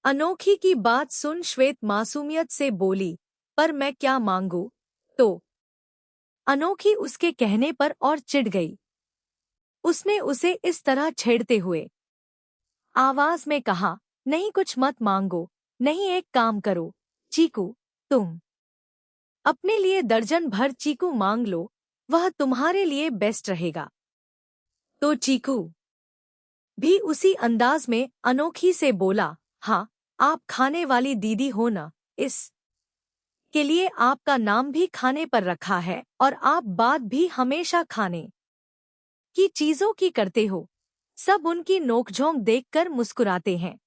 अनोखी की बात सुन श्वेत मासूमियत से बोली, पर मैं क्या मांगू? तो अनोखी उसके कहने पर और चिढ़ गई। उसने उसे इस तरह छेड़ते हुए आवाज में कहा, नहीं कुछ मत मांगो, नहीं एक काम करो, चीकू, तुम अपने लिए दर्जन भर चीकू मांग लो, वह तुम्हारे लिए बेस्ट रहेगा। तो चीकू भी उसी अंदाज में अनोखी से बोला, हाँ, आप खाने वाली दीदी हो ना, इस के लिए आपका नाम भी खाने पर रखा है और आप बात भी हमेशा खाने की चीजों की करते हो। सब उनकी नोकझोंक देखकर मुस्कुराते हैं।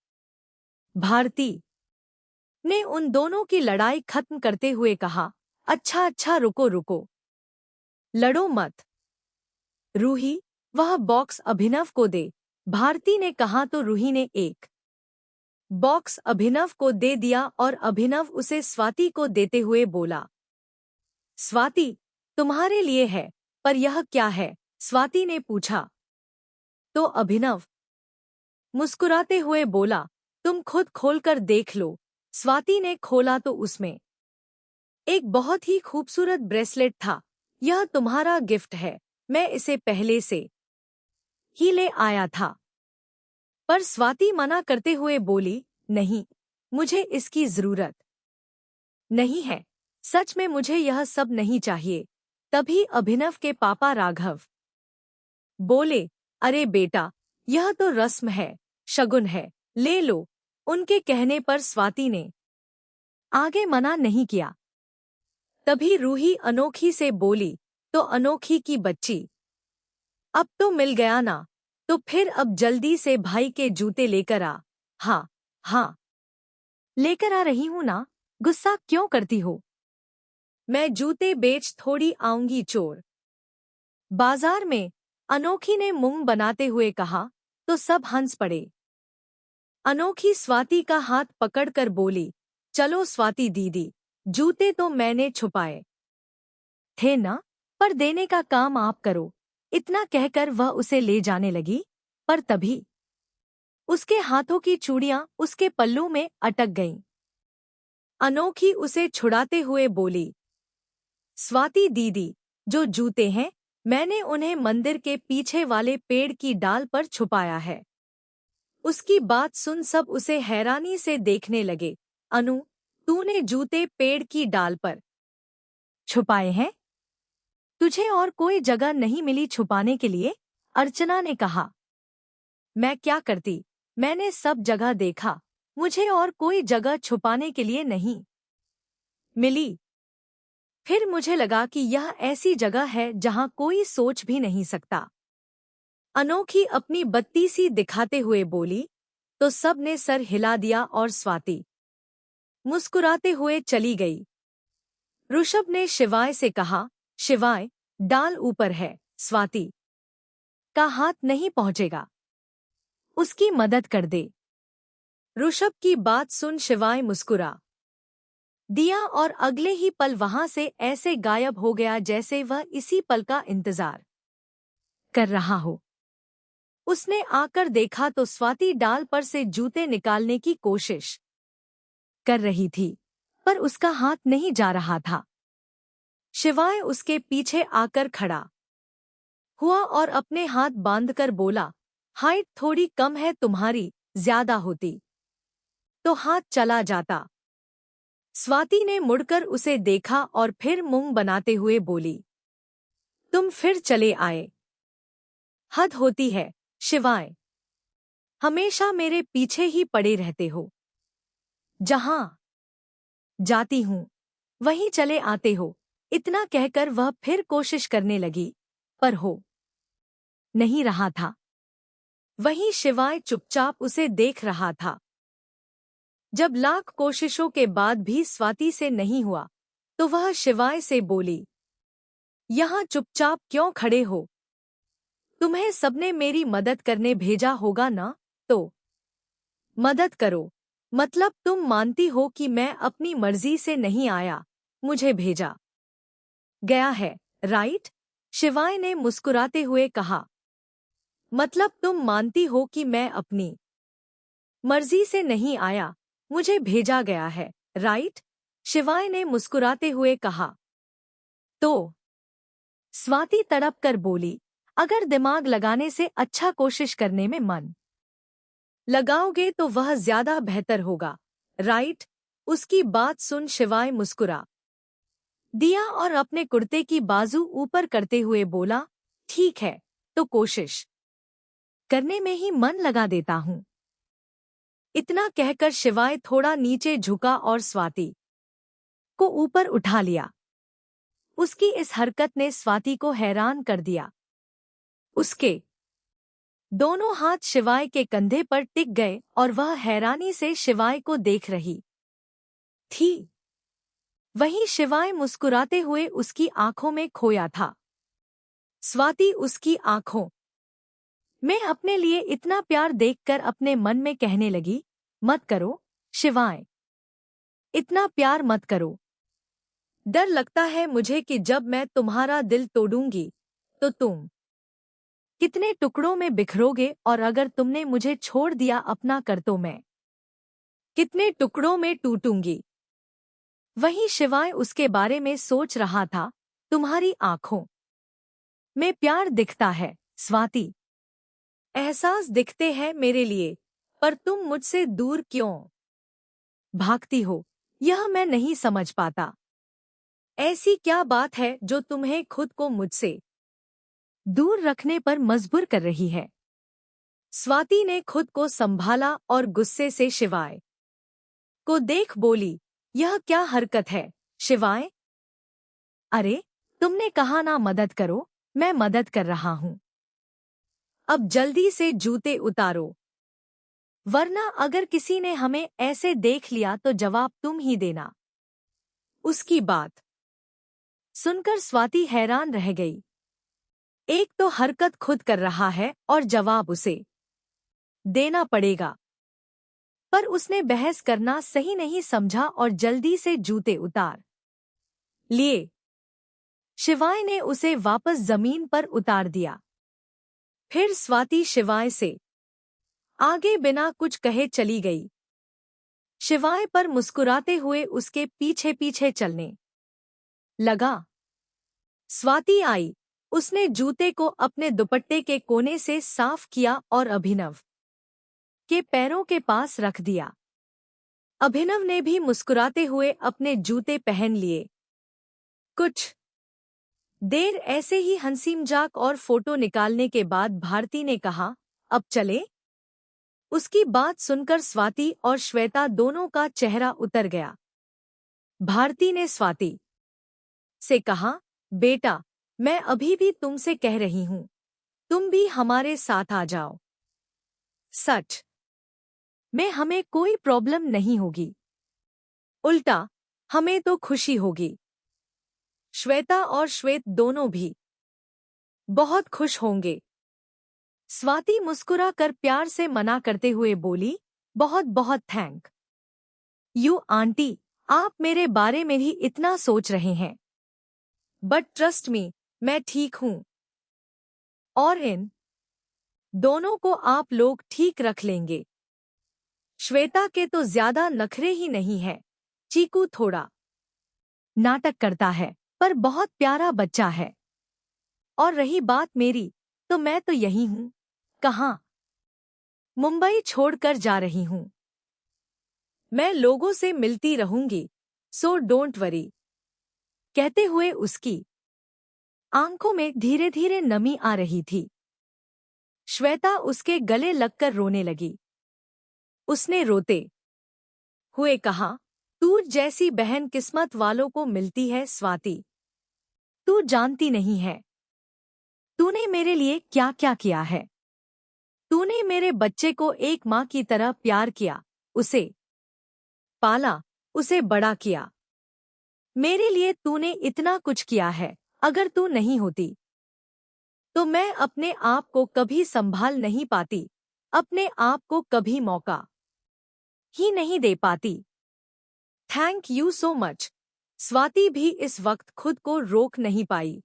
भारती ने उन दोनों की लड़ाई खत्म करते हुए कहा, अच्छा अच्छा रुको रुको, लड़ो मत। रूही, वह बॉक्स अभिनव को दे। भारती ने कहा तो रूही ने एक बॉक्स अभिनव को दे दिया और अभिनव उसे स्वाति को देते हुए बोला, स्वाति, तुम्हारे लिए है, पर यह क्या है? स्वाति ने पूछा। तो अभिनव मुस्कुराते हुए बोला, तुम खुद खोलकर देख लो। स्वाति ने खोला तो उसमें एक बहुत ही खूबसूरत ब्रेसलेट था। यह तुम्हारा गिफ्ट है, मैं इसे पहले से ही ले आया था। पर स्वाति मना करते हुए बोली, नहीं, मुझे इसकी जरूरत नहीं है। सच में मुझे यह सब नहीं चाहिए। तभी अभिनव के पापा राघव बोले, अरे बेटा, यह तो रस्म है, शगुन है, ले लो। उनके कहने पर स्वाति ने आगे मना नहीं किया। तभी रूही अनोखी से बोली, तो अनोखी की बच्ची, अब तो मिल गया ना, तो फिर अब जल्दी से भाई के जूते लेकर आ। हाँ हाँ, लेकर आ रही हूं ना, गुस्सा क्यों करती हो? मैं जूते बेच थोड़ी आऊंगी चोर बाजार में, अनोखी ने मुंह बनाते हुए कहा। तो सब हंस पड़े। अनोखी स्वाति का हाथ पकड़कर बोली, चलो स्वाति दीदी, जूते तो मैंने छुपाए थे ना, पर देने का काम आप करो। इतना कहकर वह उसे ले जाने लगी, पर तभी उसके हाथों की चूड़ियां उसके पल्लू में अटक गईं। अनोखी उसे छुड़ाते हुए बोली, स्वाति दीदी, जो जूते हैं, मैंने उन्हें मंदिर के पीछे वाले पेड़ की डाल पर छुपाया है। उसकी बात सुन सब उसे हैरानी से देखने लगे। अनु, तूने जूते पेड़ की डाल पर छुपाए हैं? तुझे और कोई जगह नहीं मिली छुपाने के लिए? अर्चना ने कहा। मैं क्या करती, मैंने सब जगह देखा, मुझे और कोई जगह छुपाने के लिए नहीं मिली। फिर मुझे लगा कि यह ऐसी जगह है जहां कोई सोच भी नहीं सकता। अनोखी अपनी बत्ती सी दिखाते हुए बोली, तो सब ने सर हिला दिया और स्वाति मुस्कुराते हुए चली गई। ऋषभ ने शिवाय से कहा, शिवाय, डाल ऊपर है, स्वाति का हाथ नहीं पहुंचेगा, उसकी मदद कर दे। ऋषभ की बात सुन शिवाय मुस्कुरा दिया और अगले ही पल वहां से ऐसे गायब हो गया जैसे वह इसी पल का इंतजार कर रहा हो। उसने आकर देखा तो स्वाति डाल पर से जूते निकालने की कोशिश कर रही थी, पर उसका हाथ नहीं जा रहा था। शिवाय उसके पीछे आकर खड़ा हुआ और अपने हाथ बांधकर बोला, हाइट थोड़ी कम है तुम्हारी, ज्यादा होती तो हाथ चला जाता। स्वाति ने मुड़कर उसे देखा और फिर मुंह बनाते हुए बोली, तुम फिर चले आए, हद होती है, शिवाय, हमेशा मेरे पीछे ही पड़े रहते हो। जहां जाती हूं वहीं चले आते हो। इतना कहकर वह फिर कोशिश करने लगी, पर हो नहीं रहा था। वहीं शिवाय चुपचाप उसे देख रहा था। जब लाख कोशिशों के बाद भी स्वाति से नहीं हुआ, तो वह शिवाय से बोली, यहां चुपचाप क्यों खड़े हो? तुम्हें सबने मेरी मदद करने भेजा होगा ना, तो मदद करो। मतलब तुम मानती हो कि मैं अपनी मर्जी से नहीं आया, मुझे भेजा गया है, राइट? शिवाय ने मुस्कुराते हुए कहा। मतलब तुम मानती हो कि मैं अपनी मर्जी से नहीं आया, मुझे भेजा गया है, राइट? शिवाय ने मुस्कुराते हुए कहा। तो स्वाति तड़प कर बोली, अगर दिमाग लगाने से अच्छा कोशिश करने में मन लगाओगे तो वह ज्यादा बेहतर होगा, राइट? उसकी बात सुन शिवाय मुस्कुरा दिया और अपने कुर्ते की बाजू ऊपर करते हुए बोला, ठीक है, तो कोशिश करने में ही मन लगा देता हूं। इतना कहकर शिवाय थोड़ा नीचे झुका और स्वाति को ऊपर उठा लिया। उसकी इस हरकत ने स्वाति को हैरान कर दिया। उसके दोनों हाथ शिवाय के कंधे पर टिक गए और वह हैरानी से शिवाय को देख रही थी। वहीं शिवाय मुस्कुराते हुए उसकी आंखों में खोया था। स्वाति उसकी आंखों में अपने लिए इतना प्यार देखकर अपने मन में कहने लगी, मत करो शिवाय, इतना प्यार मत करो। डर लगता है मुझे कि जब मैं तुम्हारा दिल तोड़ूंगी तो तुम कितने टुकड़ों में बिखरोगे, और अगर तुमने मुझे छोड़ दिया अपना कर तो मैं कितने टुकड़ों में टूटूंगी। वहीं शिवाय उसके बारे में सोच रहा था। तुम्हारी आंखों में प्यार दिखता है स्वाति, एहसास दिखते हैं मेरे लिए, पर तुम मुझसे दूर क्यों भागती हो, यह मैं नहीं समझ पाता। ऐसी क्या बात है जो तुम्हें खुद को मुझसे दूर रखने पर मजबूर कर रही है? स्वाति ने खुद को संभाला और गुस्से से शिवाय को देख बोली, यह क्या हरकत है शिवाय? अरे, तुमने कहा ना मदद करो, मैं मदद कर रहा हूं। अब जल्दी से जूते उतारो, वरना अगर किसी ने हमें ऐसे देख लिया तो जवाब तुम ही देना। उसकी बात सुनकर स्वाति हैरान रह गई। एक तो हरकत खुद कर रहा है और जवाब उसे देना पड़ेगा। पर उसने बहस करना सही नहीं समझा और जल्दी से जूते उतार लिए। शिवाय ने उसे वापस जमीन पर उतार दिया। फिर स्वाति शिवाय से आगे बिना कुछ कहे चली गई। शिवाय पर मुस्कुराते हुए उसके पीछे पीछे चलने लगा। स्वाति आई, उसने जूते को अपने दुपट्टे के कोने से साफ किया और अभिनव के पैरों के पास रख दिया। अभिनव ने भी मुस्कुराते हुए अपने जूते पहन लिए। कुछ देर ऐसे ही हंसी मजाक और फोटो निकालने के बाद भारती ने कहा, अब चले? उसकी बात सुनकर स्वाति और श्वेता दोनों का चेहरा उतर गया। भारती ने स्वाति से कहा, बेटा, मैं अभी भी तुमसे कह रही हूं, तुम भी हमारे साथ आ जाओ। सच में हमें कोई प्रॉब्लम नहीं होगी, उल्टा हमें तो खुशी होगी। श्वेता और श्वेत दोनों भी बहुत खुश होंगे। स्वाति मुस्कुरा कर प्यार से मना करते हुए बोली, बहुत बहुत थैंक यू आंटी, आप मेरे बारे में भी इतना सोच रहे हैं। बट ट्रस्ट मी, मैं ठीक हूं और इन दोनों को आप लोग ठीक रख लेंगे। श्वेता के तो ज्यादा नखरे ही नहीं है। चीकू थोड़ा नाटक करता है, पर बहुत प्यारा बच्चा है। और रही बात मेरी, तो मैं तो यही हूं। कहाँ? मुंबई छोड़कर जा रही हूं। मैं लोगों से मिलती रहूंगी, सो डोंट वरी। कहते हुए उसकी आंखों में धीरे धीरे नमी आ रही थी। श्वेता उसके गले लगकर रोने लगी। उसने रोते हुए कहा, तू जैसी बहन किस्मत वालों को मिलती है स्वाति। तू जानती नहीं है तूने मेरे लिए क्या क्या किया है। तूने मेरे बच्चे को एक माँ की तरह प्यार किया, उसे पाला, उसे बड़ा किया। मेरे लिए तूने इतना कुछ किया है। अगर तू नहीं होती तो मैं अपने आप को कभी संभाल नहीं पाती, अपने आप को कभी मौका ही नहीं दे पाती। Thank you so much. Swati भी इस वक्त खुद को रोक नहीं पाई।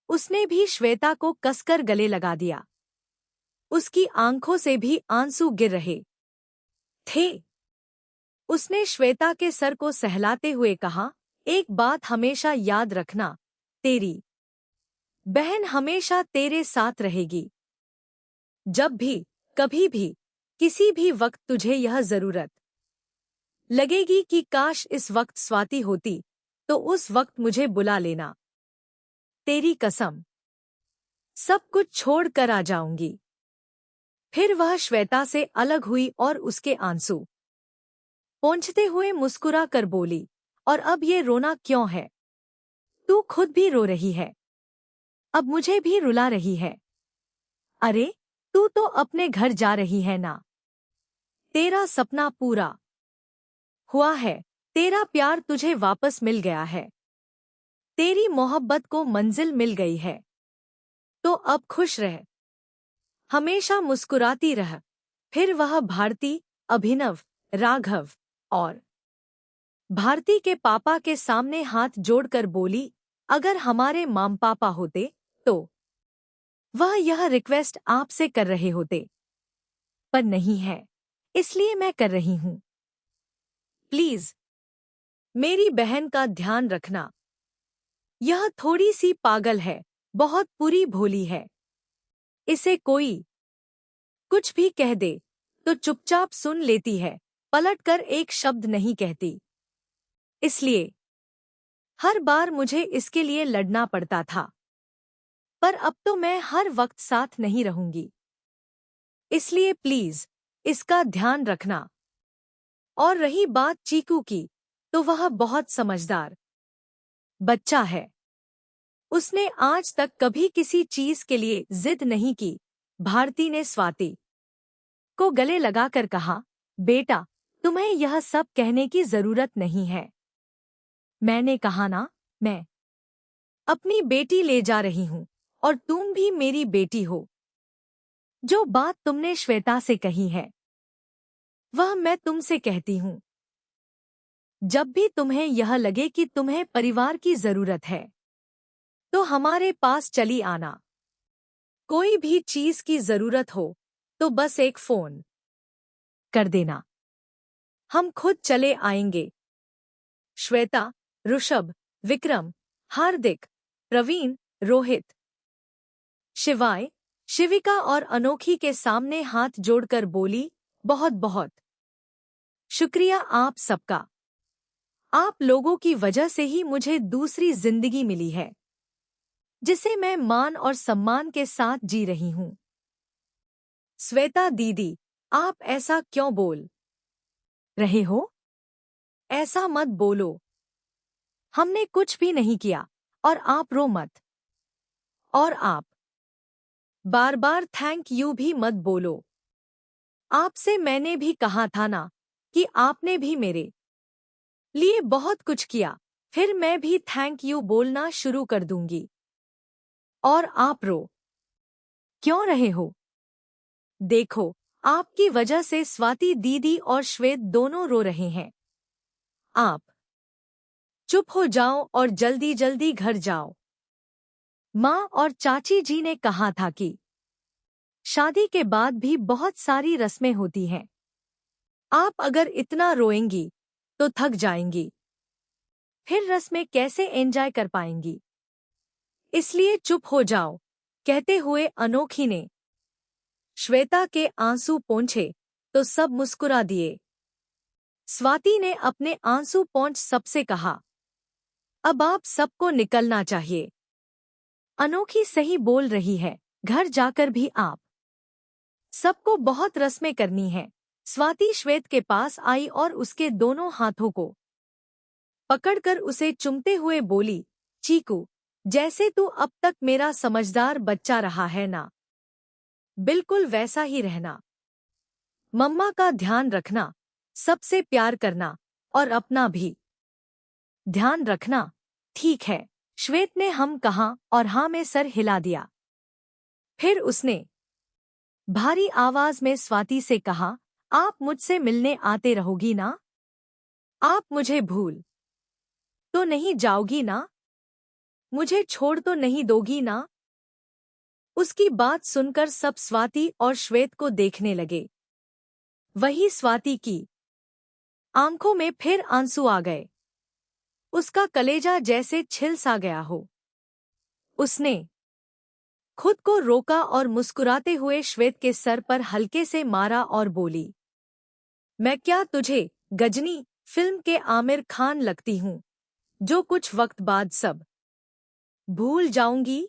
उसने भी श्वेता को कसकर गले लगा दिया। उसकी आंखों से भी आंसू गिर रहे थे। उसने श्वेता के सर को सहलाते हुए कहा, एक बात हमेशा याद रखना, तेरी बहन हमेशा तेरे साथ रहेगी। जब भी, कभी भी, किसी भी वक्त तुझे यह जरूरत लगेगी कि काश इस वक्त स्वाति होती, तो उस वक्त मुझे बुला लेना। तेरी कसम। सब कुछ छोड़ कर आ जाऊंगी। फिर वह श्वेता से अलग हुई और उसके आंसू पोंछते हुए मुस्कुरा कर बोली, और अब ये रोना क्यों है? तू खुद भी रो रही है, अब मुझे भी रुला रही है। अरे, तू तो अपने घर जा रही है ना? तेरा सपना पूरा हुआ है, तेरा प्यार तुझे वापस मिल गया है, तेरी मोहब्बत को मंजिल मिल गई है। तो अब खुश रह, हमेशा मुस्कुराती रह। फिर वह भारती, अभिनव, राघव और भारती के पापा के सामने हाथ जोड़कर बोली, अगर हमारे माम पापा होते तो वह यह रिक्वेस्ट आपसे कर रहे होते, पर नहीं है, इसलिए मैं कर रही हूं। प्लीज मेरी बहन का ध्यान रखना। यह थोड़ी सी पागल है, बहुत पूरी भोली है। इसे कोई कुछ भी कह दे तो चुपचाप सुन लेती है, पलटकर एक शब्द नहीं कहती। इसलिए हर बार मुझे इसके लिए लड़ना पड़ता था, पर अब तो मैं हर वक्त साथ नहीं रहूंगी। इसलिए प्लीज इसका ध्यान रखना। और रही बात चीकू की, तो वह बहुत समझदार बच्चा है। उसने आज तक कभी किसी चीज के लिए जिद नहीं की। भारती ने स्वाति को गले लगाकर कहा, बेटा, तुम्हें यह सब कहने की जरूरत नहीं है। मैंने कहा ना, मैं अपनी बेटी ले जा रही हूं, और तुम भी मेरी बेटी हो। जो बात तुमने श्वेता से कही है, वह मैं तुमसे कहती हूं। जब भी तुम्हें यह लगे कि तुम्हें परिवार की जरूरत है, तो हमारे पास चली आना। कोई भी चीज की जरूरत हो तो बस एक फोन कर देना, हम खुद चले आएंगे। श्वेता, ऋषभ, विक्रम, हार्दिक, प्रवीण, रोहित, शिवाय, शिविका और अनोखी के सामने हाथ जोड़कर बोली, बहुत बहुत शुक्रिया आप सबका। आप लोगों की वजह से ही मुझे दूसरी जिंदगी मिली है, जिसे मैं मान और सम्मान के साथ जी रही हूं। श्वेता दीदी, आप ऐसा क्यों बोल रहे हो? ऐसा मत बोलो, हमने कुछ भी नहीं किया, और आप रो मत। और आप बार बार थैंक यू भी मत बोलो। आपसे मैंने भी कहा था ना कि आपने भी मेरे लिए बहुत कुछ किया, फिर मैं भी थैंक यू बोलना शुरू कर दूंगी। और आप रो क्यों रहे हो? देखो, आपकी वजह से स्वाति दीदी और श्वेत दोनों रो रहे हैं। आप चुप हो जाओ और जल्दी जल्दी घर जाओ। माँ और चाची जी ने कहा था कि शादी के बाद भी बहुत सारी रस्में होती हैं। आप अगर इतना रोएंगी तो थक जाएंगी, फिर रस्में कैसे एंजॉय कर पाएंगी? इसलिए चुप हो जाओ। कहते हुए अनोखी ने श्वेता के आंसू पोंछे तो सब मुस्कुरा दिए। स्वाति ने अपने आंसू पोंछ सबसे कहा, अब आप सबको निकलना चाहिए। अनोखी सही बोल रही है, घर जाकर भी आप सबको बहुत रस्में करनी है। स्वाति श्वेत के पास आई और उसके दोनों हाथों को पकड़कर उसे चूमते हुए बोली, चीकू, जैसे तू अब तक मेरा समझदार बच्चा रहा है ना, बिल्कुल वैसा ही रहना। मम्मा का ध्यान रखना, सबसे प्यार करना, और अपना भी ध्यान रखना। ठीक है, श्वेत ने हम कहा और हाँ में सर हिला दिया। फिर उसने भारी आवाज में स्वाति से कहा, आप मुझसे मिलने आते रहोगी ना? आप मुझे भूल तो नहीं जाओगी ना? मुझे छोड़ तो नहीं दोगी ना? उसकी बात सुनकर सब स्वाति और श्वेत को देखने लगे। वही स्वाति की आंखों में फिर आंसू आ गए। उसका कलेजा जैसे छिल सा गया हो। उसने खुद को रोका और मुस्कुराते हुए श्वेत के सर पर हल्के से मारा और बोली, मैं क्या तुझे गजनी फिल्म के आमिर खान लगती हूँ, जो कुछ वक्त बाद सब भूल जाऊंगी?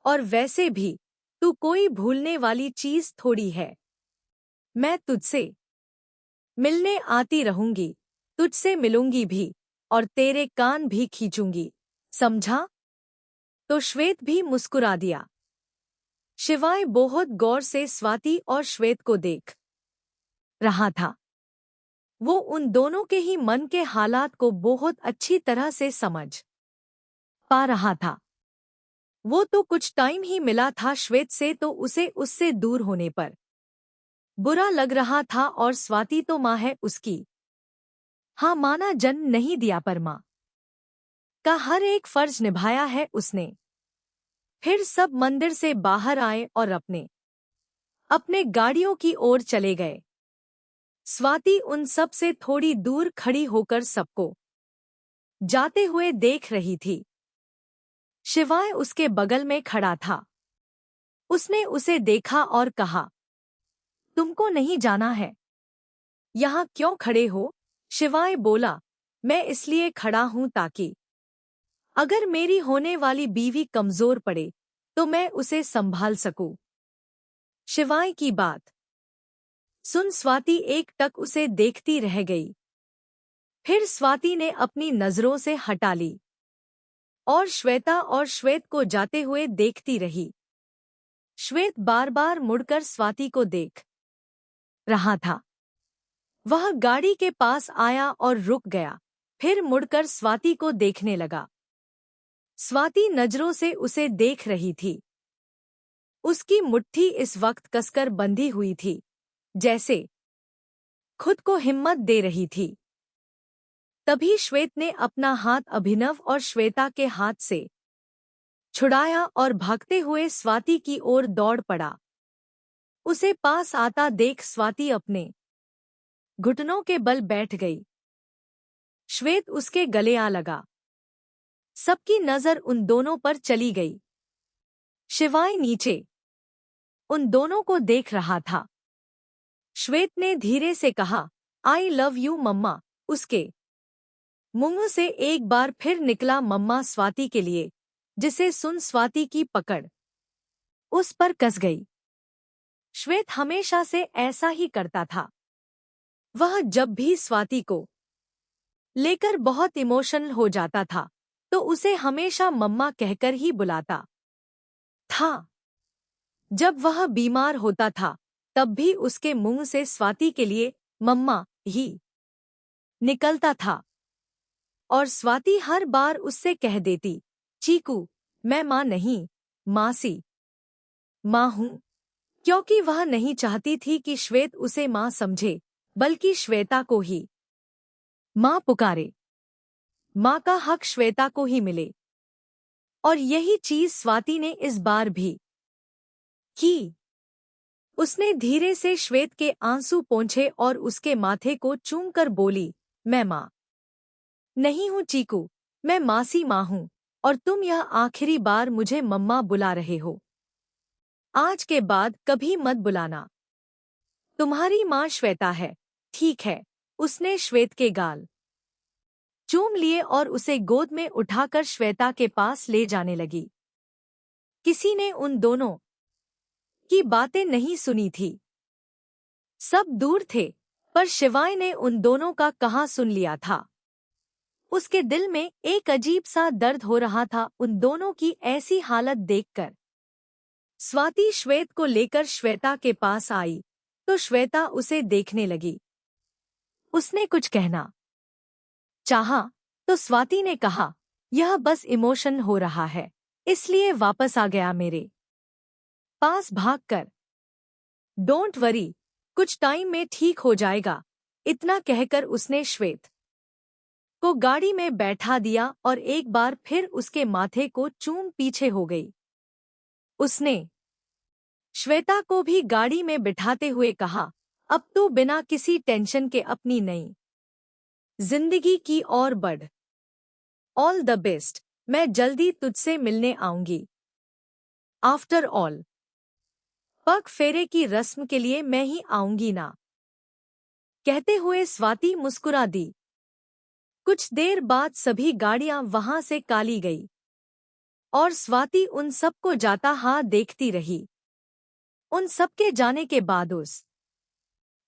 और वैसे भी तू कोई भूलने वाली चीज थोड़ी है। मैं तुझसे मिलने आती रहूंगी, तुझसे मिलूंगी भी, और तेरे कान भी खींचूंगी, समझा? तो श्वेत भी मुस्कुरा दिया। शिवाय बहुत गौर से स्वाति और श्वेत को देख रहा था। वो उन दोनों के ही मन के हालात को बहुत अच्छी तरह से समझ पा रहा था। वो तो कुछ टाइम ही मिला था श्वेत से, तो उसे उससे दूर होने पर बुरा लग रहा था, और स्वाति तो माँ है उसकी। हाँ, माना जन्म नहीं दिया पर माँ का हर एक फर्ज निभाया है उसने। फिर सब मंदिर से बाहर आए और अपने अपने गाड़ियों की ओर चले गए। स्वाति उन सब से थोड़ी दूर खड़ी होकर सबको जाते हुए देख रही थी। शिवाय उसके बगल में खड़ा था। उसने उसे देखा और कहा, तुमको नहीं जाना है? यहाँ क्यों खड़े हो? शिवाय बोला, मैं इसलिए खड़ा हूं ताकि अगर मेरी होने वाली बीवी कमजोर पड़े तो मैं उसे संभाल सकूं। शिवाय की बात सुन स्वाति एक टक उसे देखती रह गई। फिर स्वाति ने अपनी नजरों से हटा ली और श्वेता और श्वेत को जाते हुए देखती रही। श्वेत बार बार मुड़कर स्वाति को देख रहा था। वह गाड़ी के पास आया और रुक गया, फिर मुड़कर स्वाति को देखने लगा। स्वाति नजरों से उसे देख रही थी। उसकी मुट्ठी इस वक्त कसकर बंधी हुई थी, जैसे खुद को हिम्मत दे रही थी। तभी श्वेत ने अपना हाथ अभिनव और श्वेता के हाथ से छुड़ाया और भागते हुए स्वाति की ओर दौड़ पड़ा। उसे पास आता देख स्वाति अपने घुटनों के बल बैठ गई। श्वेत उसके गले आ लगा। सबकी नजर उन दोनों पर चली गई। शिवाय नीचे उन दोनों को देख रहा था। श्वेत ने धीरे से कहा, आई लव यू मम्मा। उसके मुंह से एक बार फिर निकला मम्मा स्वाति के लिए, जिसे सुन स्वाति की पकड़ उस पर कस गई। श्वेत हमेशा से ऐसा ही करता था। वह जब भी स्वाति को लेकर बहुत इमोशनल हो जाता था तो उसे हमेशा मम्मा कहकर ही बुलाता था। जब वह बीमार होता था तब भी उसके मुंह से स्वाति के लिए मम्मा ही निकलता था, और स्वाति हर बार उससे कह देती, चीकू, मैं माँ नहीं, मासी माँ हूँ, क्योंकि वह नहीं चाहती थी कि श्वेत उसे माँ समझे, बल्कि श्वेता को ही माँ पुकारे। माँ का हक श्वेता को ही मिले। और यही चीज स्वाति ने इस बार भी की। उसने धीरे से श्वेत के आंसू पोंछे और उसके माथे को चूमकर बोली, मैं माँ नहीं हूँ चीकू, मैं मासी माँ हूँ, और तुम यह आखिरी बार मुझे मम्मा बुला रहे हो। आज के बाद कभी मत बुलाना। तुम्हारी माँ श्वेता है, ठीक है? उसने श्वेत के गाल चूम लिए और उसे गोद में उठाकर श्वेता के पास ले जाने लगी। किसी ने उन दोनों की बातें नहीं सुनी थी। सब दूर थे, पर शिवाय ने उन दोनों का कहाँ सुन लिया था। उसके दिल में एक अजीब सा दर्द हो रहा था उन दोनों की ऐसी हालत देखकर। स्वाति श्वेत को लेकर श्वेता के पास आई तो श्वेता उसे देखने लगी। उसने कुछ कहना चाहा तो स्वाति ने कहा, यह बस इमोशन हो रहा है, इसलिए वापस आ गया मेरे पास भागकर। डोंट वरी, कुछ टाइम में ठीक हो जाएगा। इतना कहकर उसने श्वेत को गाड़ी में बैठा दिया और एक बार फिर उसके माथे को चूम पीछे हो गई। उसने श्वेता को भी गाड़ी में बिठाते हुए कहा, अब तू बिना किसी टेंशन के अपनी नई जिंदगी की ओर बढ़। All the best. मैं जल्दी तुझसे मिलने आऊंगी। आफ्टर ऑल, पग फेरे की रस्म के लिए मैं ही आऊंगी ना। कहते हुए स्वाति मुस्कुरा दी। कुछ देर बाद सभी गाड़ियां वहां से काली गई और स्वाति उन सबको जाता हाथ देखती रही। उन सबके जाने के बाद उस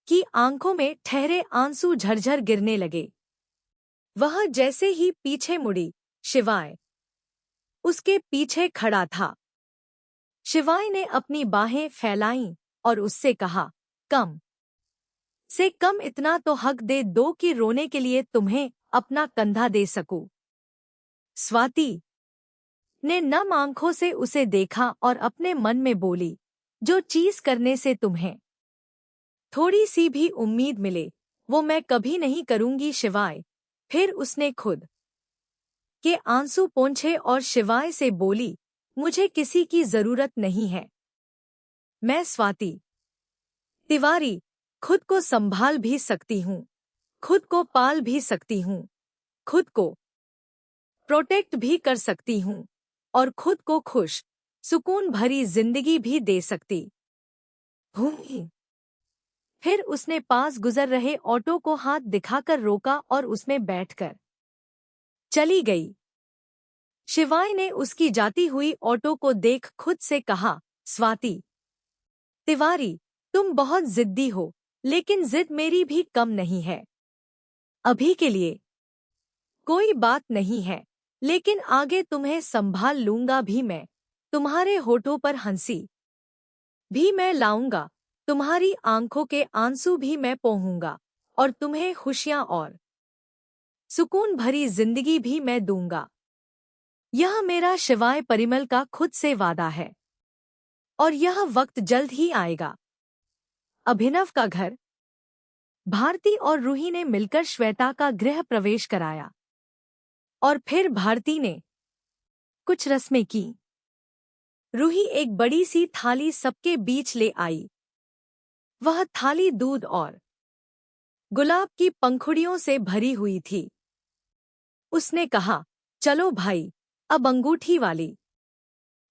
की आंखों में ठहरे आंसू झरझर गिरने लगे। वह जैसे ही पीछे मुड़ी, शिवाय उसके पीछे खड़ा था। शिवाय ने अपनी बाहें फैलाईं और उससे कहा, कम से कम इतना तो हक दे दो कि रोने के लिए तुम्हें अपना कंधा दे सकूं। स्वाति ने नम आंखों से उसे देखा और अपने मन में बोली, जो चीज करने से तुम्हें थोड़ी सी भी उम्मीद मिले वो मैं कभी नहीं करूंगी शिवाय। फिर उसने खुद के आंसू पोंछे और शिवाय से बोली, मुझे किसी की जरूरत नहीं है। मैं स्वाति तिवारी खुद को संभाल भी सकती हूँ, खुद को पाल भी सकती हूँ, खुद को प्रोटेक्ट भी कर सकती हूँ और खुद को खुश सुकून भरी जिंदगी भी दे सकती हूँ। फिर उसने पास गुजर रहे ऑटो को हाथ दिखाकर रोका और उसमें बैठकर चली गई। शिवाय ने उसकी जाती हुई ऑटो को देख खुद से कहा, स्वाति तिवारी तुम बहुत जिद्दी हो, लेकिन जिद मेरी भी कम नहीं है। अभी के लिए कोई बात नहीं है, लेकिन आगे तुम्हें संभाल लूंगा भी मैं। तुम्हारे होठों पर हंसी भी मैं लाऊंगा, तुम्हारी आंखों के आंसू भी मैं पोंछूंगा और तुम्हें खुशियां और सुकून भरी जिंदगी भी मैं दूंगा। यह मेरा शिवाय परिमल का खुद से वादा है और यह वक्त जल्द ही आएगा। अभिनव का घर। भारती और रूही ने मिलकर श्वेता का गृह प्रवेश कराया और फिर भारती ने कुछ रस्में की। रूही एक बड़ी सी थाली सबके बीच ले आई। वह थाली दूध और गुलाब की पंखुड़ियों से भरी हुई थी। उसने कहा, चलो भाई, अब अंगूठी वाली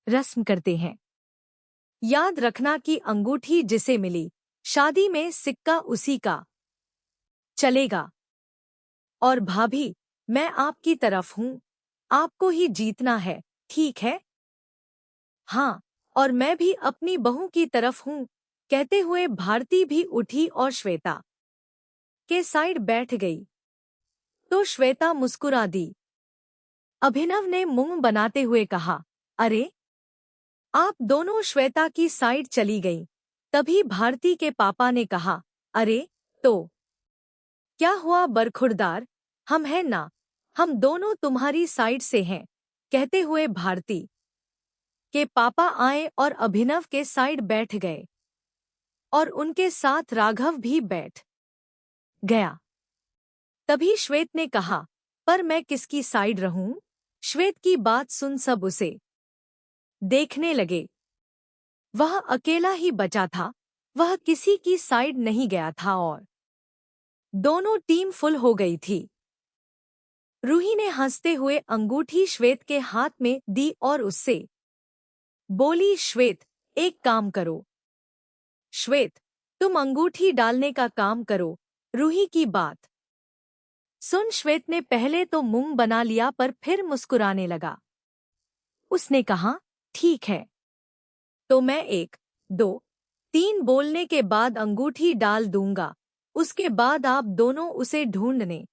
रस्म करते हैं। याद रखना कि अंगूठी जिसे मिली शादी में सिक्का उसी का चलेगा। और भाभी, मैं आपकी तरफ हूँ, आपको ही जीतना है, ठीक है? हाँ, और मैं भी अपनी बहू की तरफ हूँ। कहते हुए भारती भी उठी और श्वेता के साइड बैठ गई तो श्वेता मुस्कुरा दी। अभिनव ने मुंह बनाते हुए कहा, अरे आप दोनों श्वेता की साइड चली गईं। तभी भारती के पापा ने कहा, अरे तो क्या हुआ बरखुरदार, हम हैं ना, हम दोनों तुम्हारी साइड से हैं। कहते हुए भारती के पापा आए और अभिनव के साइड बैठ गए और उनके साथ राघव भी बैठ गया। तभी श्वेत ने कहा, पर मैं किसकी साइड रहूं? श्वेत की बात सुन सब उसे देखने लगे। वह अकेला ही बचा था, वह किसी की साइड नहीं गया था और दोनों टीम फुल हो गई थी। रूही ने हंसते हुए अंगूठी श्वेत के हाथ में दी और उससे बोली, श्वेत एक काम करो। श्वेत तुम अंगूठी डालने का काम करो। रूही की बात सुन श्वेत ने पहले तो मुंह बना लिया पर फिर मुस्कुराने लगा। उसने कहा, ठीक है, तो मैं 1, 2, 3 बोलने के बाद अंगूठी डाल दूंगा, उसके बाद आप दोनों उसे ढूंढने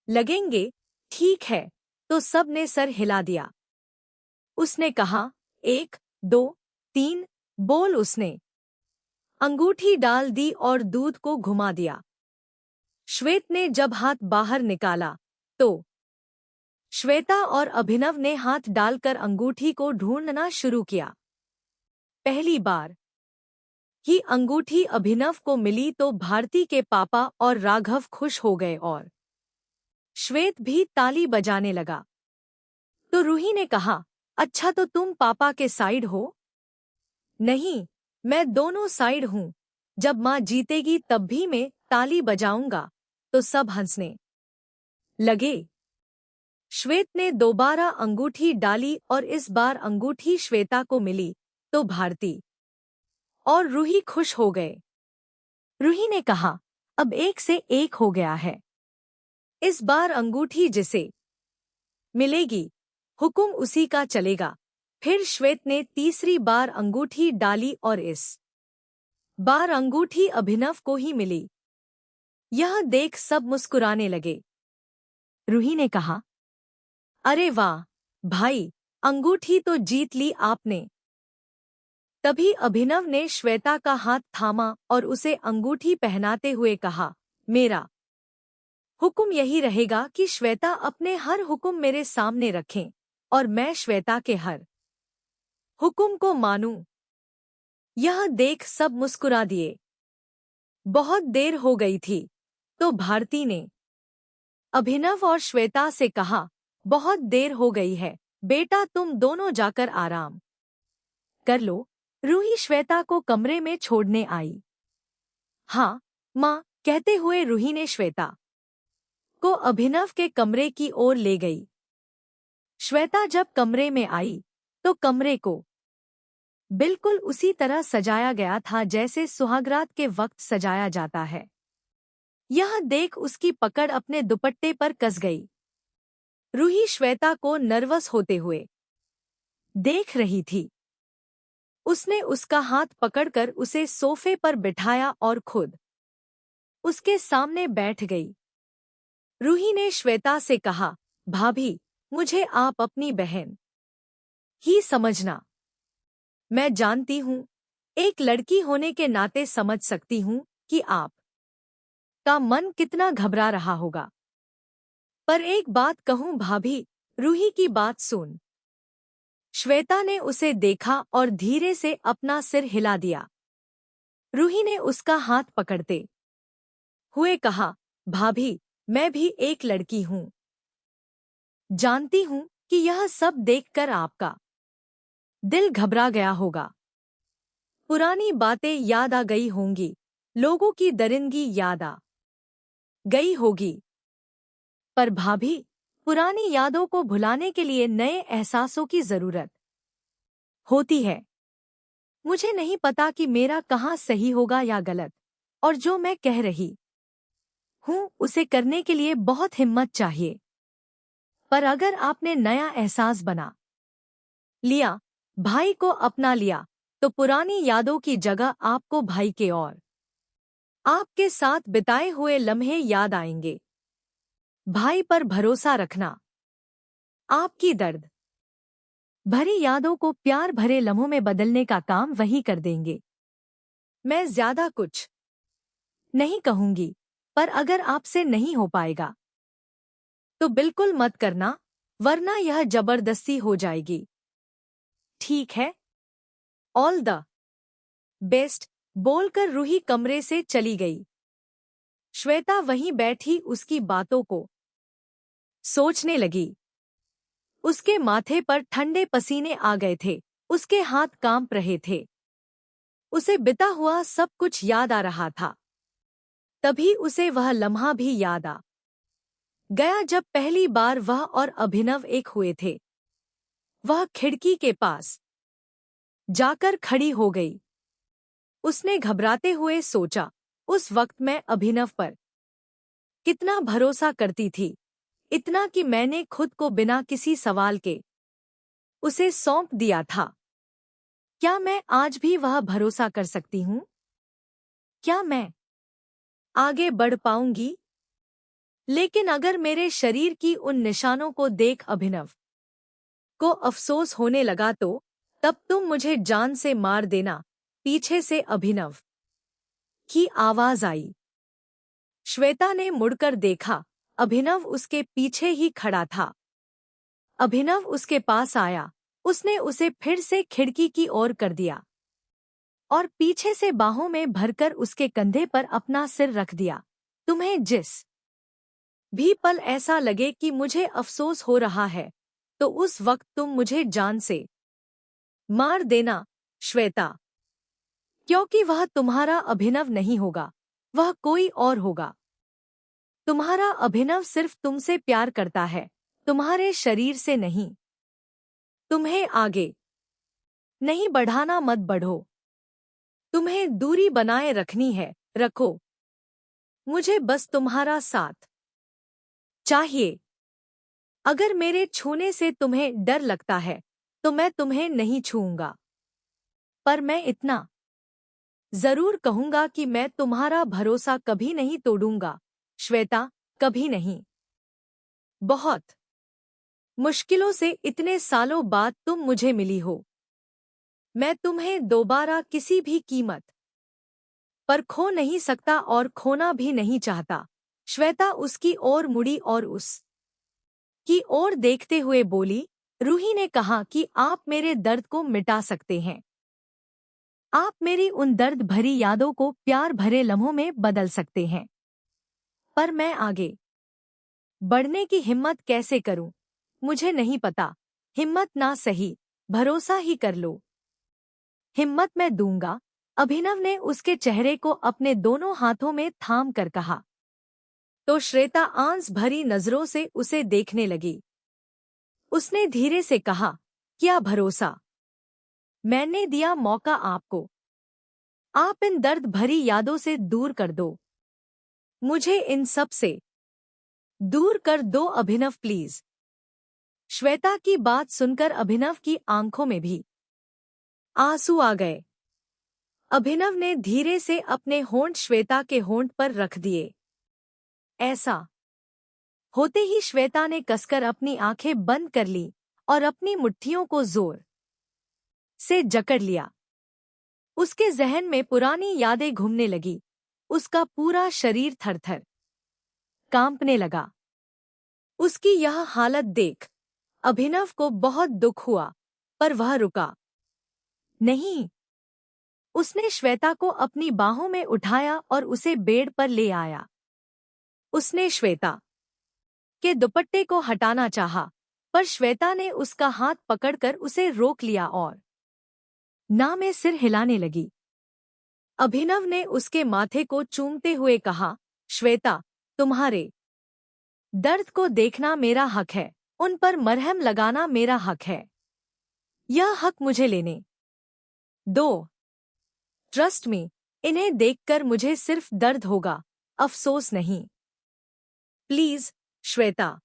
लगेंगे, ठीक है? तो सब ने सर हिला दिया। उसने कहा, 1, 2, 3 बोल। उसने अंगूठी डाल दी और दूध को घुमा दिया। श्वेत ने जब हाथ बाहर निकाला तो श्वेता और अभिनव ने हाथ डालकर अंगूठी को ढूंढना शुरू किया। पहली बार ही अंगूठी अभिनव को मिली तो भारती के पापा और राघव खुश हो गए और श्वेत भी ताली बजाने लगा। तो रूही ने कहा, अच्छा तो तुम पापा के साइड हो? नहीं, मैं दोनों साइड हूँ। जब माँ जीतेगी तब भी मैं ताली बजाऊंगा। तो सब हंसने लगे। श्वेत ने दोबारा अंगूठी डाली और इस बार अंगूठी श्वेता को मिली तो भारती और रूही खुश हो गए। रूही ने कहा, अब एक से एक हो गया है। इस बार अंगूठी जिसे मिलेगी हुक्म उसी का चलेगा। फिर श्वेत ने तीसरी बार अंगूठी डाली और इस बार अंगूठी अभिनव को ही मिली। यह देख सब मुस्कुराने लगे। रूही ने कहा, अरे वाह भाई, अंगूठी तो जीत ली आपने। तभी अभिनव ने श्वेता का हाथ थामा और उसे अंगूठी पहनाते हुए कहा, मेरा हुक्म यही रहेगा कि श्वेता अपने हर हुक्म मेरे सामने रखें और मैं श्वेता के हर हुक्म को मानूं। यह देख सब मुस्कुरा दिए। बहुत देर हो गई थी तो भारती ने अभिनव और श्वेता से कहा, बहुत देर हो गई है बेटा, तुम दोनों जाकर आराम कर लो। रूही श्वेता को कमरे में छोड़ने आई। हाँ माँ, कहते हुए रूही ने श्वेता को अभिनव के कमरे की ओर ले गई। श्वेता जब कमरे में आई तो कमरे को बिल्कुल उसी तरह सजाया गया था जैसे सुहागरात के वक्त सजाया जाता है। यह देख उसकी पकड़ अपने दुपट्टे पर कस गई। रूही श्वेता को नर्वस होते हुए देख रही थी। उसने उसका हाथ पकड़कर उसे सोफे पर बिठाया और खुद उसके सामने बैठ गई। रूही ने श्वेता से कहा, भाभी, मुझे आप अपनी बहन ही समझना। मैं जानती हूँ, एक लड़की होने के नाते समझ सकती हूँ कि आप का मन कितना घबरा रहा होगा। पर एक बात कहूँ भाभी, रूही की बात सुन। श्वेता ने उसे देखा और धीरे से अपना सिर हिला दिया। रूही ने उसका हाथ पकड़ते हुए कहा, भाभी, मैं भी एक लड़की हूँ। जानती हूँ कि यह सब देखकर आपका दिल घबरा गया होगा। पुरानी बातें याद आ गई होंगी, लोगों की दरिंदगी याद आ गई होगी। पर भाभी, पुरानी यादों को भुलाने के लिए नए एहसासों की जरूरत होती है। मुझे नहीं पता कि मेरा कहाँ सही होगा या गलत, और जो मैं कह रही हूँ उसे करने के लिए बहुत हिम्मत चाहिए। पर अगर आपने नया एहसास बना लिया, भाई को अपना लिया, तो पुरानी यादों की जगह आपको भाई के और आपके साथ बिताए हुए लम्हे याद आएंगे। भाई पर भरोसा रखना आपकी दर्द भरी यादों को प्यार भरे लम्हों में बदलने का काम वही कर देंगे। मैं ज्यादा कुछ नहीं कहूंगी, पर अगर आपसे नहीं हो पाएगा तो बिल्कुल मत करना, वरना यह जबरदस्ती हो जाएगी। ठीक है? ऑल द बेस्ट बोलकर रूही कमरे से चली गई। श्वेता वहीं बैठी उसकी बातों को सोचने लगी। उसके माथे पर ठंडे पसीने आ गए थे, उसके हाथ कांप रहे थे। उसे बिता हुआ सब कुछ याद आ रहा था। तभी उसे वह लम्हा भी याद आ गया जब पहली बार वह और अभिनव एक हुए थे। वह खिड़की के पास जाकर खड़ी हो गई। उसने घबराते हुए सोचा, उस वक्त मैं अभिनव पर कितना भरोसा करती थी, इतना कि मैंने खुद को बिना किसी सवाल के उसे सौंप दिया था। क्या मैं आज भी वह भरोसा कर सकती हूँ? क्या मैं आगे बढ़ पाऊंगी? लेकिन अगर मेरे शरीर की उन निशानों को देख अभिनव को अफसोस होने लगा तो तब तुम मुझे जान से मार देना। पीछे से अभिनव की आवाज आई। श्वेता ने मुड़कर देखा, अभिनव उसके पीछे ही खड़ा था। अभिनव उसके पास आया, उसने उसे फिर से खिड़की की ओर कर दिया और पीछे से बाहों में भरकर उसके कंधे पर अपना सिर रख दिया। तुम्हें जिस भी पल ऐसा लगे कि मुझे अफसोस हो रहा है, तो उस वक्त तुम मुझे जान से मार देना, श्वेता, क्योंकि वह तुम्हारा अभिनव नहीं होगा, वह कोई और होगा। तुम्हारा अभिनव सिर्फ तुमसे प्यार करता है, तुम्हारे शरीर से नहीं। तुम्हें आगे नहीं बढ़ाना, मत बढ़ो। तुम्हें दूरी बनाए रखनी है, रखो। मुझे बस तुम्हारा साथ चाहिए। अगर मेरे छूने से तुम्हें डर लगता है तो मैं तुम्हें नहीं छूऊंगा, पर मैं इतना जरूर कहूंगा कि मैं तुम्हारा भरोसा कभी नहीं तोड़ूंगा, श्वेता, कभी नहीं। बहुत मुश्किलों से इतने सालों बाद तुम मुझे मिली हो। मैं तुम्हें दोबारा किसी भी कीमत पर खो नहीं सकता और खोना भी नहीं चाहता। श्वेता उसकी ओर मुड़ी और उस की ओर देखते हुए बोली, रूही ने कहा कि आप मेरे दर्द को मिटा सकते हैं। आप मेरी उन दर्द भरी यादों को प्यार भरे लम्हों में बदल सकते हैं। पर मैं आगे बढ़ने की हिम्मत कैसे करूं? मुझे नहीं पता। हिम्मत ना सही, भरोसा ही कर लो। हिम्मत मैं दूंगा, अभिनव ने उसके चेहरे को अपने दोनों हाथों में थाम कर कहा। तो श्वेता आंस भरी नजरों से उसे देखने लगी। उसने धीरे से कहा, क्या भरोसा? मैंने दिया मौका आपको। आप इन दर्द भरी यादों से दूर कर दो। मुझे इन सब से दूर कर दो अभिनव, प्लीज। श्वेता की बात सुनकर अभिनव की आंखों में भी आंसू आ गए। अभिनव ने धीरे से अपने होंठ श्वेता के होंठ पर रख दिए। ऐसा होते ही श्वेता ने कसकर अपनी आंखें बंद कर ली और अपनी मुट्ठियों को जोर से जकड़ लिया। उसके जहन में पुरानी यादें घूमने लगी। उसका पूरा शरीर थरथर कांपने लगा। उसकी यह हालत देख अभिनव को बहुत दुख हुआ, पर वह रुका नहीं। उसने श्वेता को अपनी बाहों में उठाया और उसे बेड पर ले आया। उसने श्वेता के दुपट्टे को हटाना चाहा, पर श्वेता ने उसका हाथ पकड़कर उसे रोक लिया और ना में सिर हिलाने लगी। अभिनव ने उसके माथे को चूमते हुए कहा, श्वेता, तुम्हारे दर्द को देखना मेरा हक है, उन पर मरहम लगाना मेरा हक है। यह हक मुझे लेने दो। ट्रस्ट मी, इन्हें देखकर मुझे सिर्फ दर्द होगा, अफसोस नहीं। प्लीज श्वेता।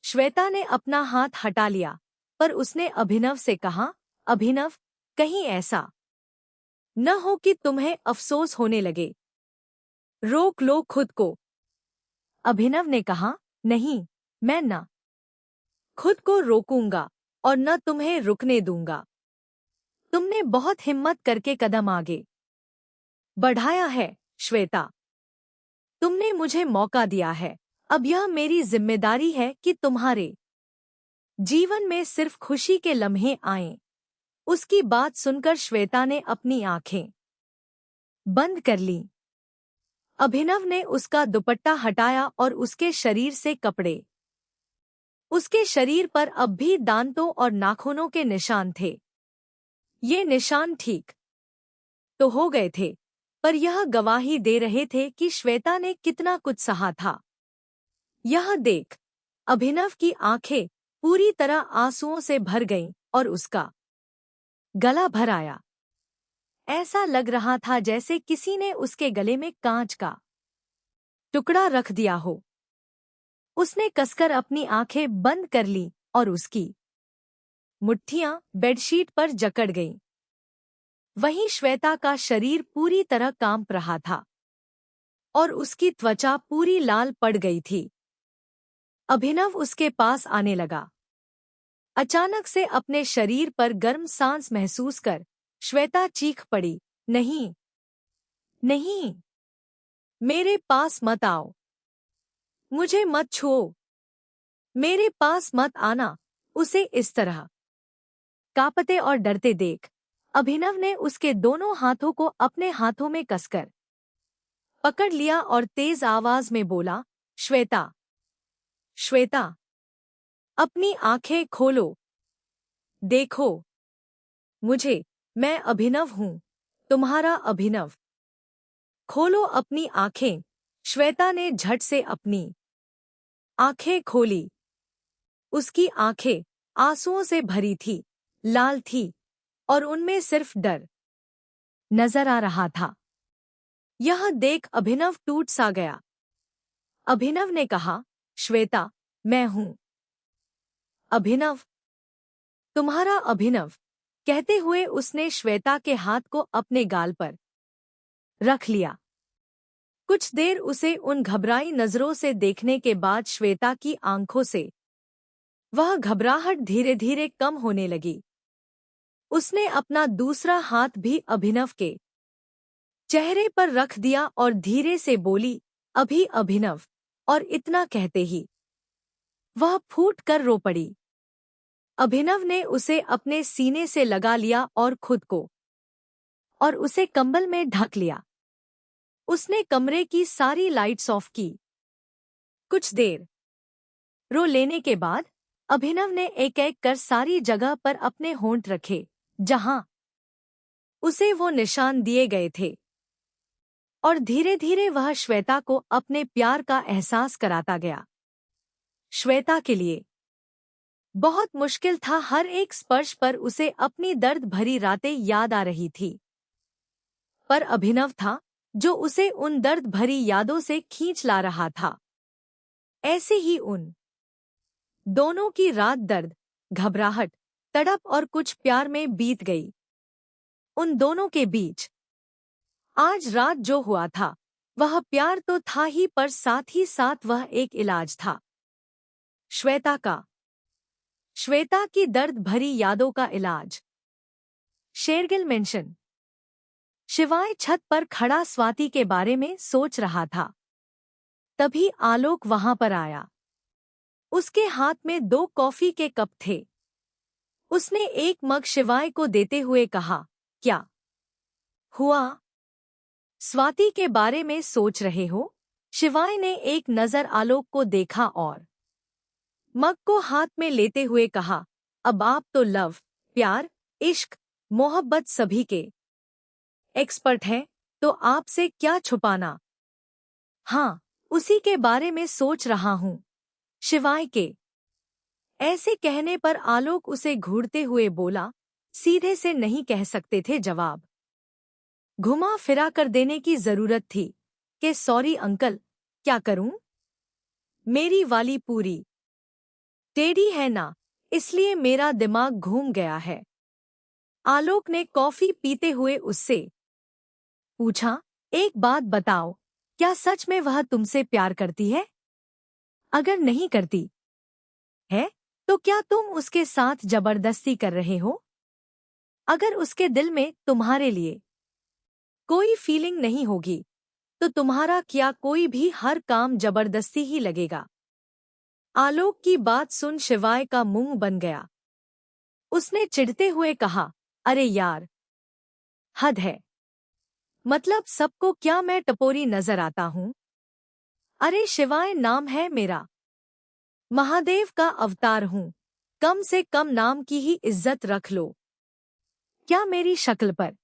श्वेता ने अपना हाथ हटा लिया, पर उसने अभिनव से कहा, अभिनव, कहीं ऐसा न हो कि तुम्हें अफसोस होने लगे। रोक लो खुद को। अभिनव ने कहा, नहीं, मैं न खुद को रोकूंगा और न तुम्हें रुकने दूंगा। तुमने बहुत हिम्मत करके कदम आगे बढ़ाया है, श्वेता। तुमने मुझे मौका दिया है। अब यह मेरी जिम्मेदारी है कि तुम्हारे जीवन में सिर्फ खुशी के लम्हे आएं। उसकी बात सुनकर श्वेता ने अपनी आंखें बंद कर लीं। अभिनव ने उसका दुपट्टा हटाया और उसके शरीर से कपड़े। उसके शरीर पर अब भी दांतों और नाखूनों के निशान थे। ये निशान ठीक तो हो गए थे, पर यह गवाही दे रहे थे कि श्वेता ने कितना कुछ सहा था। यह देख अभिनव की आंखें पूरी तरह आंसुओं से भर गईं और उसका गला भर आया। ऐसा लग रहा था जैसे किसी ने उसके गले में कांच का टुकड़ा रख दिया हो। उसने कसकर अपनी आंखें बंद कर लीं और उसकी मुट्ठियां बेडशीट पर जकड़ गईं। वहीं श्वेता का शरीर पूरी तरह कांप रहा था और उसकी त्वचा पूरी लाल पड़ गई थी। अभिनव उसके पास आने लगा। अचानक से अपने शरीर पर गर्म सांस महसूस कर श्वेता चीख पड़ी, नहीं, नहीं, मेरे पास मत आओ। मुझे मत छुओ। मेरे पास मत आना। उसे इस तरह कांपते और डरते देख अभिनव ने उसके दोनों हाथों को अपने हाथों में कसकर पकड़ लिया और तेज आवाज में बोला, श्वेता, श्वेता, अपनी आंखें खोलो। देखो मुझे, मैं अभिनव हूँ, तुम्हारा अभिनव। खोलो अपनी आंखें। श्वेता ने झट से अपनी आंखें खोली। उसकी आंखें आंसुओं से भरी थी, लाल थी और उनमें सिर्फ डर नजर आ रहा था। यह देख अभिनव टूट सा गया। अभिनव ने कहा, श्वेता, मैं हूं। अभिनव? तुम्हारा अभिनव? कहते हुए उसने श्वेता के हाथ को अपने गाल पर रख लिया। कुछ देर उसे उन घबराई नजरों से देखने के बाद श्वेता की आंखों से वह घबराहट धीरे धीरे कम होने लगी। उसने अपना दूसरा हाथ भी अभिनव के चेहरे पर रख दिया और धीरे से बोली, अभी अभिनव। और इतना कहते ही वह फूट कर रो पड़ी। अभिनव ने उसे अपने सीने से लगा लिया और खुद को और उसे कंबल में ढक लिया। उसने कमरे की सारी लाइट्स ऑफ की। कुछ देर रो लेने के बाद अभिनव ने एक एक कर सारी जगह पर अपने होंठ रखे जहां उसे वो निशान दिए गए थे, और धीरे धीरे वह श्वेता को अपने प्यार का एहसास कराता गया। श्वेता के लिए बहुत मुश्किल था। हर एक स्पर्श पर उसे अपनी दर्द भरी रातें याद आ रही थी, पर अभिनव था जो उसे उन दर्द भरी यादों से खींच ला रहा था। ऐसे ही उन दोनों की रात दर्द, घबराहट, तड़प और कुछ प्यार में बीत गई। उन दोनों के बीच आज रात जो हुआ था वह प्यार तो था ही, पर साथ ही साथ वह एक इलाज था। श्वेता का, श्वेता की दर्द भरी यादों का इलाज। शेरगिल मेंशन। शिवाय छत पर खड़ा स्वाति के बारे में सोच रहा था। तभी आलोक वहां पर आया। उसके हाथ में 2 कॉफी के कप थे। उसने एक मग शिवाय को देते हुए कहा, क्या हुआ? स्वाति के बारे में सोच रहे हो? शिवाय ने एक नजर आलोक को देखा और मग को हाथ में लेते हुए कहा, अब आप तो लव, प्यार, इश्क, मोहब्बत सभी के एक्सपर्ट हैं, तो आपसे क्या छुपाना। हाँ, उसी के बारे में सोच रहा हूँ। शिवाय के ऐसे कहने पर आलोक उसे घूरते हुए बोला, सीधे से नहीं कह सकते थे जवाब। घुमा फिरा कर देने की जरूरत थी कि सॉरी अंकल, क्या करूं? मेरी वाली पूरी टेढ़ी है ना, इसलिए मेरा दिमाग घूम गया है। आलोक ने कॉफी पीते हुए उससे पूछा, एक बात बताओ, क्या सच में वह तुमसे प्यार करती है? अगर नहीं करती है तो क्या तुम उसके साथ जबरदस्ती कर रहे हो? अगर उसके दिल में तुम्हारे लिए कोई फीलिंग नहीं होगी तो तुम्हारा किया कोई भी हर काम जबरदस्ती ही लगेगा। आलोक की बात सुन शिवाय का मुंह बन गया। उसने चिढ़ते हुए कहा, अरे यार, हद है। मतलब सबको क्या मैं टपोरी नजर आता हूं? अरे शिवाय नाम है मेरा, महादेव का अवतार हूं। कम से कम नाम की ही इज्जत रख लो। क्या मेरी शक्ल पर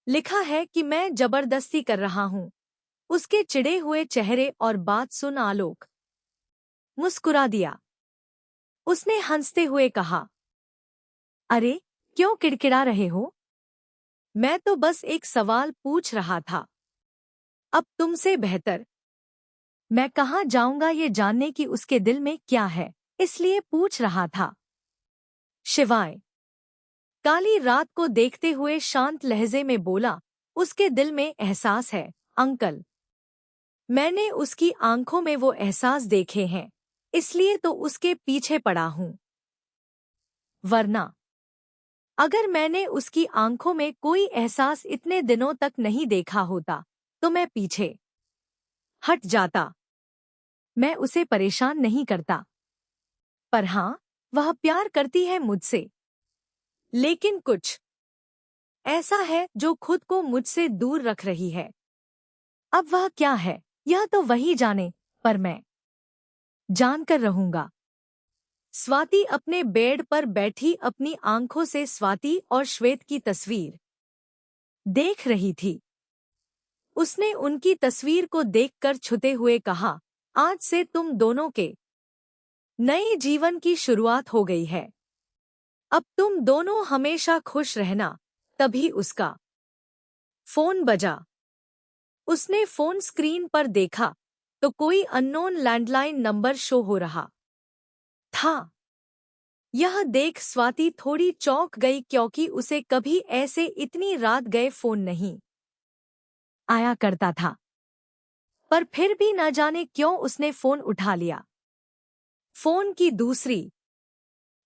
लिखा है कि मैं जबरदस्ती कर रहा हूं? उसके चिढ़े हुए चेहरे और बात सुन आलोक मुस्कुरा दिया। उसने हंसते हुए कहा, अरे क्यों किड़किड़ा रहे हो? मैं तो बस एक सवाल पूछ रहा था। अब तुमसे बेहतर मैं कहाँ जाऊंगा ये जानने की उसके दिल में क्या है, इसलिए पूछ रहा था। शिवाय काली रात को देखते हुए शांत लहजे में बोला, उसके दिल में एहसास है अंकल। मैंने उसकी आंखों में वो एहसास देखे हैं, इसलिए तो उसके पीछे पड़ा हूं। वरना अगर मैंने उसकी आंखों में कोई एहसास इतने दिनों तक नहीं देखा होता तो मैं पीछे हट जाता। मैं उसे परेशान नहीं करता। पर हाँ, वह प्यार करती है मुझसे, लेकिन कुछ ऐसा है जो खुद को मुझसे दूर रख रही है। अब वह क्या है यह तो वही जाने, पर मैं जानकर रहूंगा। स्वाति अपने बेड पर बैठी अपनी आंखों से स्वाति और श्वेत की तस्वीर देख रही थी। उसने उनकी तस्वीर को देखकर छुते हुए कहा, आज से तुम दोनों के नए जीवन की शुरुआत हो गई है। अब तुम दोनों हमेशा खुश रहना। तभी उसका फोन बजा। उसने फोन स्क्रीन पर देखा तो कोई अननोन लैंडलाइन नंबर शो हो रहा था। यह देख स्वाति थोड़ी चौंक गई क्योंकि उसे कभी ऐसे इतनी रात गए फोन नहीं आया करता था। पर फिर भी न जाने क्यों उसने फोन उठा लिया। फोन की दूसरी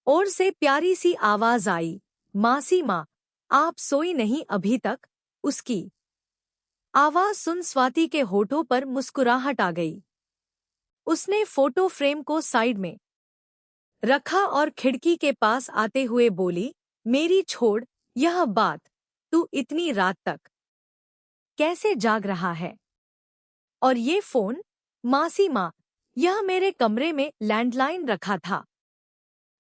ओर से प्यारी सी आवाज आई, मासी माँ, आप सोई नहीं अभी तक? उसकी आवाज सुन स्वाति के होठों पर मुस्कुराहट आ गई। उसने फोटो फ्रेम को साइड में रखा और खिड़की के पास आते हुए बोली, मेरी छोड़ यह बात, तू इतनी रात तक कैसे जाग रहा है? और ये फोन? मासी माँ, यह मेरे कमरे में लैंडलाइन रखा था,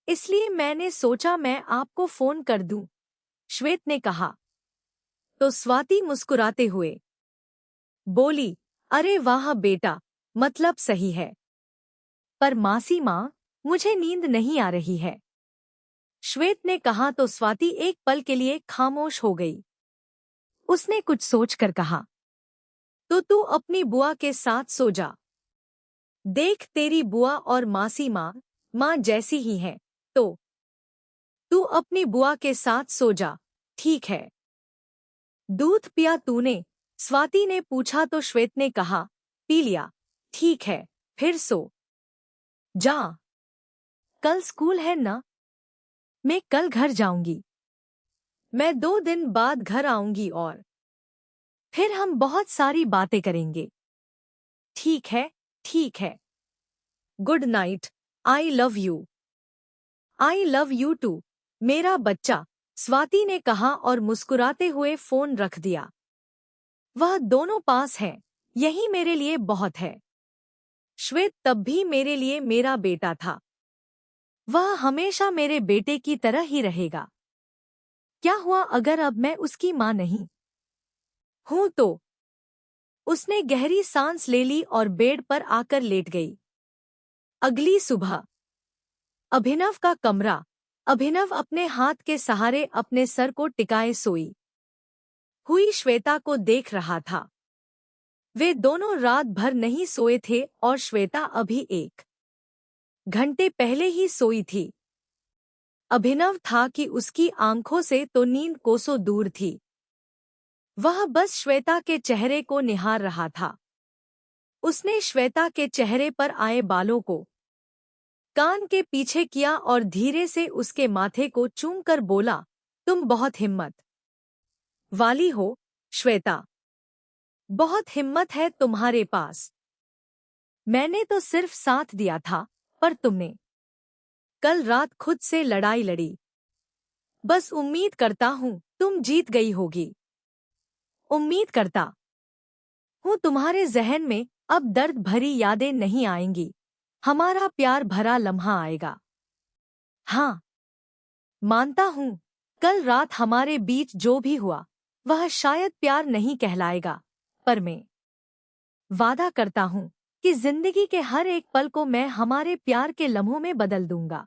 इसलिए मैंने सोचा मैं आपको फोन कर दूं, श्वेत ने कहा। तो स्वाति मुस्कुराते हुए बोली, अरे वाह बेटा, मतलब सही है। पर मासी माँ, मुझे नींद नहीं आ रही है, श्वेत ने कहा। तो स्वाति एक पल के लिए खामोश हो गई। उसने कुछ सोचकर कहा, तो तू अपनी बुआ के साथ सो जा। देख, तेरी बुआ और मासी माँ जैसी ही हैं, तो तू अपनी बुआ के साथ सो जा, ठीक है? दूध पिया तूने? स्वाति ने पूछा तो श्वेत ने कहा, पी लिया। ठीक है, फिर सो जा। कल स्कूल है ना? मैं कल घर जाऊंगी। मैं 2 दिन बाद घर आऊंगी और फिर हम बहुत सारी बातें करेंगे। ठीक है, ठीक है। Good night. I love you. I love you too, मेरा बच्चा, स्वाति ने कहा और मुस्कुराते हुए फोन रख दिया। वह दोनों पास हैं, यही मेरे लिए बहुत है। श्वेत तब भी मेरे लिए मेरा बेटा था। वह हमेशा मेरे बेटे की तरह ही रहेगा। क्या हुआ अगर अब मैं उसकी माँ नहीं हूं तो? उसने गहरी सांस ले ली और बेड पर आकर लेट गई। अगली सुबह अभिनव का कमरा। अभिनव अपने हाथ के सहारे अपने सर को टिकाए सोई हुई श्वेता को देख रहा था। वे दोनों रात भर नहीं सोए थे और श्वेता अभी 1 घंटे पहले ही सोई थी। अभिनव था कि उसकी आंखों से तो नींद कोसों दूर थी। वह बस श्वेता के चेहरे को निहार रहा था। उसने श्वेता के चेहरे पर आए बालों को कान के पीछे किया और धीरे से उसके माथे को चूमकर बोला, तुम बहुत हिम्मत वाली हो, श्वेता। बहुत हिम्मत है तुम्हारे पास। मैंने तो सिर्फ साथ दिया था, पर तुमने कल रात खुद से लड़ाई लड़ी। बस उम्मीद करता हूँ तुम जीत गई होगी। उम्मीद करता हूँ तुम्हारे जहन में अब दर्द भरी यादें नहीं आएंगी। हमारा प्यार भरा लम्हा आएगा। हाँ, मानता हूँ कल रात हमारे बीच जो भी हुआ वह शायद प्यार नहीं कहलाएगा, पर मैं वादा करता हूँ कि जिंदगी के हर एक पल को मैं हमारे प्यार के लम्हों में बदल दूंगा।